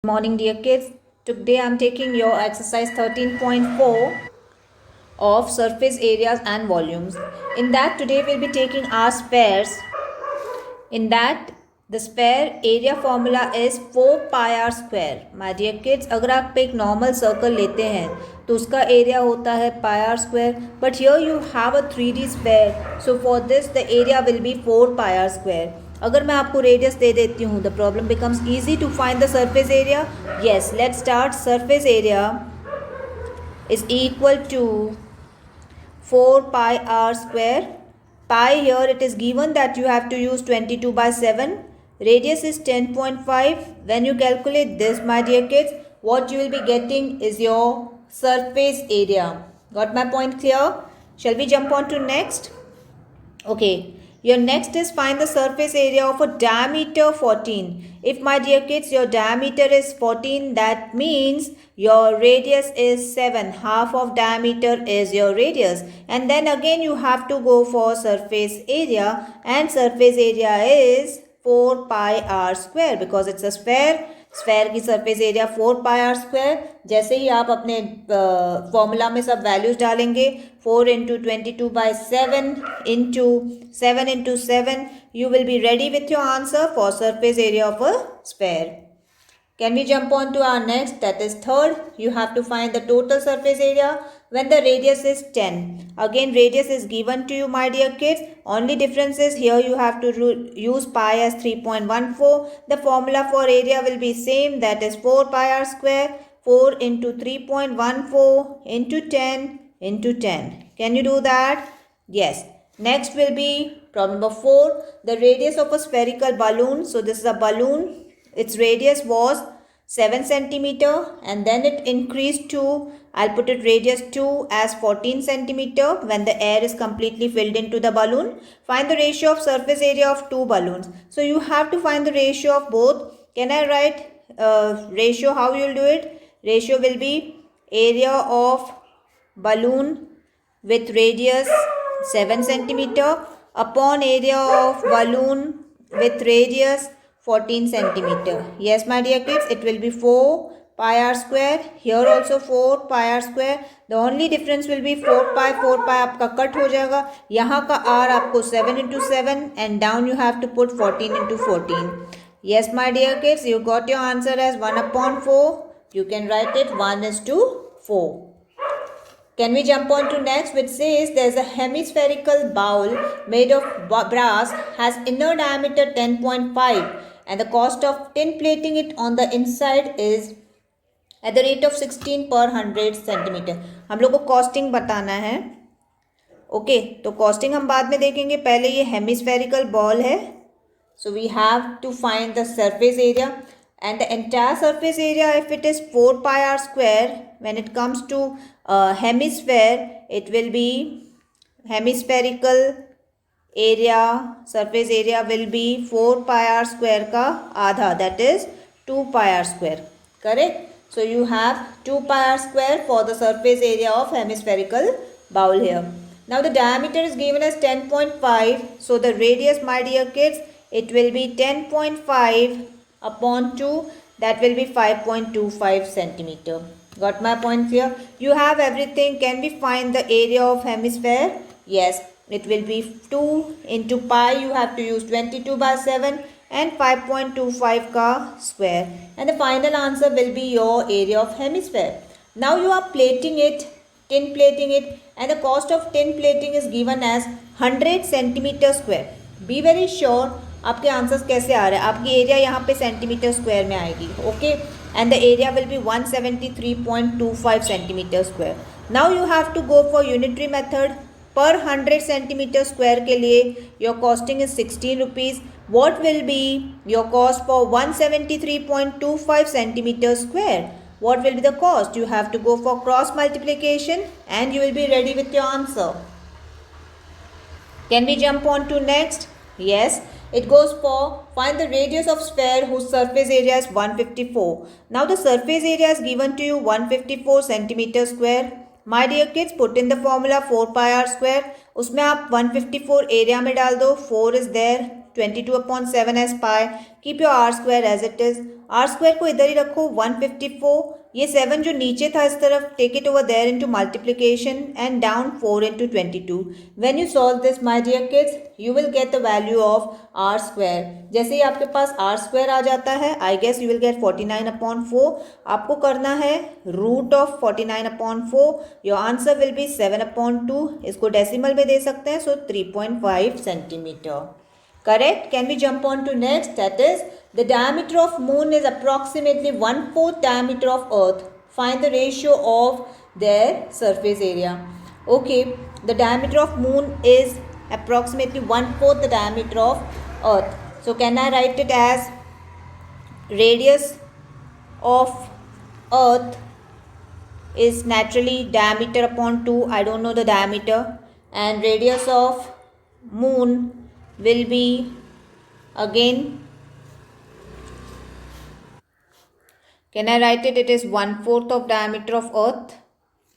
Morning dear kids. Today I am taking your exercise 13.4 of surface areas and volumes. In that today we will be taking our spheres. In that the sphere area formula is 4 pi r square. My dear kids, अगर आप एक normal circle लेते हैं तो उसका area होता है pi r square. But here you have a 3D sphere. So for this the area will be 4 pi r square. अगर मैं आपको रेडियस दे देती हूँ the problem becomes easy to find the surface area. Yes, let's start. Surface area is equal to 4 pi r square. Pi here it is given that you have to use 22/7. Radius is 10.5. When you calculate this, my dear kids, what you will be getting is your surface area. Got my point clear? Shall we jump on to next? Okay. Your next is find the surface area of a diameter 14. If, my dear kids, your diameter is 14, that means your radius is 7. Half of diameter is your radius. And then again you have to go for surface area, and surface area is 4 pi r square because it's a sphere. Sphere की surface area 4 pi r square. जैसे ही आप अपने formula में सब values डालेंगे 4 into 22/7 into 7 into 7 you will be ready with your answer for surface area of a sphere. Can we jump on to our next? That is third. You have to find the total surface area when the radius is 10. Again radius is given to you, my dear kids. Only difference is here you have to use pi as 3.14. The formula for area will be same, that is 4 pi r square. 4 into 3.14 into 10 into 10. Can you do that? Yes. Next will be problem number 4. The radius of a spherical balloon. So this is a balloon. Its radius was 7 centimeter and then it increased to, I'll put it radius 2 as 14 centimeter when the air is completely filled into the balloon. Find the ratio of surface area of two balloons. So you have to find the ratio of both. Can I write ratio? How you will do it? Ratio will be area of balloon with radius 7 centimeter upon area of balloon with radius 14 centimeter. Yes, my dear kids, it will be 4 pi r square. Here also 4 pi r square. The only difference will be 4 pi आपका cut हो जाएगा. यहाँ का r आपको 7 into 7 and down you have to put 14 into 14. Yes, my dear kids, you got your answer as 1/4. You can write it 1:4. Can we jump on to next, which says there's a hemispherical bowl made of brass, has inner diameter 10.5 and the cost of tin plating it on the inside is at the rate of 16 per 100 centimeter. हम लोग को costing बताना है. Okay, तो costing हम बाद में देखेंगे. पहले ये हेमिस्फेरिकल बॉल है. So we have to find the surface area and the entire surface area. If it is 4 pi r square, when it comes to hemisphere, it will be hemispherical area, surface area will be 4 pi r square का आधा, that is 2 pi r square. Correct? So you have 2 pi r square for the surface area of hemispherical bowl here. Now the diameter is given as 10.5. So the radius, my dear kids, it will be 10.5 upon 2. That will be 5.25 centimeter. Got my point here? You have everything. Can we find the area of hemisphere? Yes. It will be 2 into pi. You have to use 22/7 and 5.25 ka square. And the final answer will be your area of hemisphere. Now you are plating it, tin plating it, and the cost of tin plating is given as 100 centimeter square. Be very sure आपके answers कैसे आ रहे हैं. आपकी area यहाँ पे centimetre square में आएगी. Okay, and the area will be 173.25 centimetre square. Now you have to go for unitary method. Per 100 centimetre square के लिए your costing is 16 rupees. What will be your cost for 173.25 centimetre square? What will be the cost? You have to go for cross multiplication and you will be ready with your answer. Can we jump on to next? Yes, it goes for find the radius of sphere whose surface area is 154. Now the surface area is given to you 154 centimeter square. My dear kids, put in the formula 4 pi r square. उसमें आप 154 area में डाल दो. 4 is there, 22/7 as pi. Keep your r square as it is. r square को इधर ही रखो 154. ये 7 जो नीचे था इस तरफ, take it over there into multiplication and down 4 into 22. When you solve this my dear kids, you will get the value of r square. जैसे ही आपके पास r square आ जाता है, I guess you will get 49/4. आपको करना है root of 49/4. Your answer will be 7/2. इसको decimal में दे सकते हैं, so 3.5 centimeter. Correct? Can we jump on to next? That is, the diameter of moon is approximately 1/4 diameter of earth. Find the ratio of their surface area. Okay, the diameter of moon is approximately 1/4 the diameter of earth. So can I write it as radius of earth is naturally diameter upon 2. I don't know the diameter. And radius of moon will be again, can I write it? It is 1/4 of diameter of earth.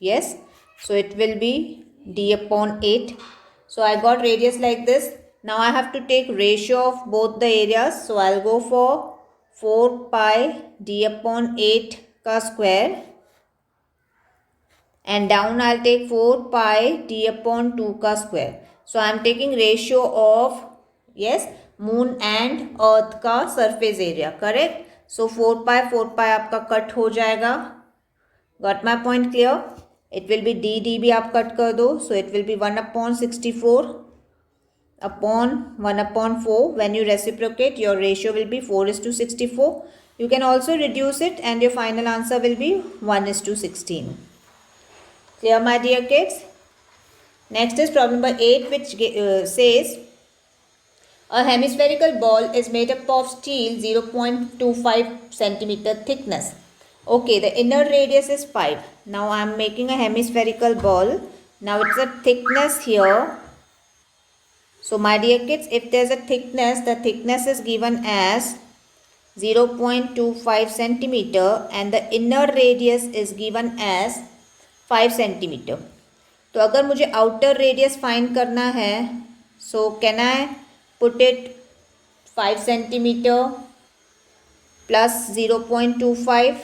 Yes, so it will be d/8. So I got radius like this. Now I have to take ratio of both the areas. So I'll go for 4 pi d/8 ka square, and down I'll take 4 pi d/2 ka square. So I am taking ratio of, yes, moon and earth का surface area. Correct? So 4 pi आपका cut हो जाएगा. Got my point clear? It will be d भी आप cut कर दो. So it will be 1/64 upon 1/4. When you reciprocate, your ratio will be 4:64. You can also reduce it and your final answer will be 1:16. Clear my dear kids? Next is problem number 8, which says a hemispherical ball is made up of steel 0.25 centimeter thickness. Okay, the inner radius is 5. Now I am making a hemispherical ball. Now it's a thickness here. So my dear kids, if there's a thickness, the thickness is given as 0.25 centimeter and the inner radius is given as 5 centimeter. तो अगर मुझे outer radius find करना है, so can I put it 5 centimetre plus 0.25,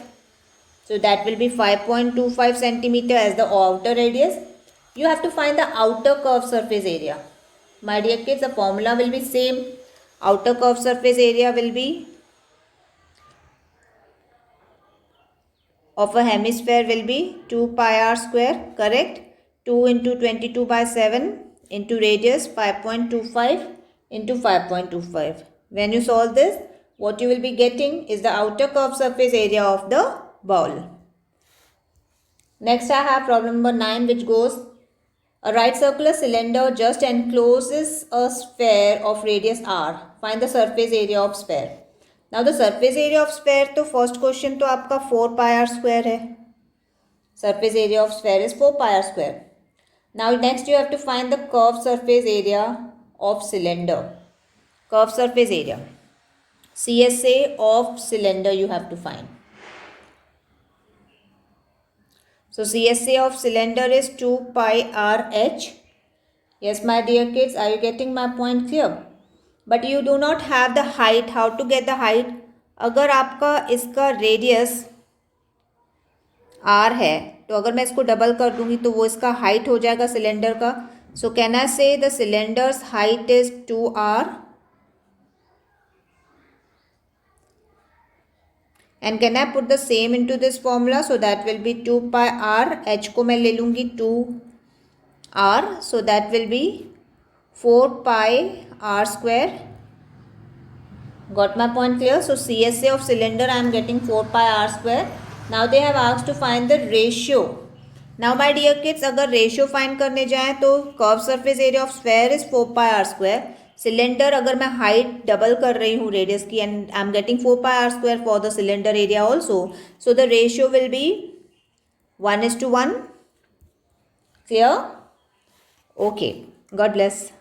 so that will be 5.25 centimeter as the outer radius. You have to find the outer curved surface area. My dear kids, the formula will be same. Outer curved surface area will be of a hemisphere will be 2 pi r square. Correct? 2 into 22/7 into radius 5.25 into 5.25. When you solve this, what you will be getting is the outer curved surface area of the ball. Next I have problem number 9, which goes, a right circular cylinder just encloses a sphere of radius r. Find the surface area of sphere. Now the surface area of sphere, तो first question तो आपका 4 pi r square है. Surface area of sphere is 4 pi r square. Now next you have to find the curved surface area of cylinder. Curved surface area, CSA of cylinder you have to find. So CSA of cylinder is 2 pi r h. Yes my dear kids, are you getting my point clear? But you do not have the height. How to get the height? अगर आपका इसका radius r है, तो अगर मैं इसको double कर दूंगी तो वो इसका हाइट हो जाएगा सिलेंडर का. सो कैन आई से the cylinders height is 2r and can I put the same into this formula. So that will be 2 pi r. h को मैं ले लूँगी 2r. So that will be 4 pi r square. Got my point clear? So CSA of cylinder I am getting 4 pi r square. Now they have asked to find the ratio. Now my dear kids, अगर ratio find करने जाएँ तो curved surface area of sphere is 4 pi r square. Cylinder अगर मैं height double कर रही हूँ radius की and I am getting 4 pi r square for the cylinder area also. So the ratio will be 1:1. Clear? Okay. God bless.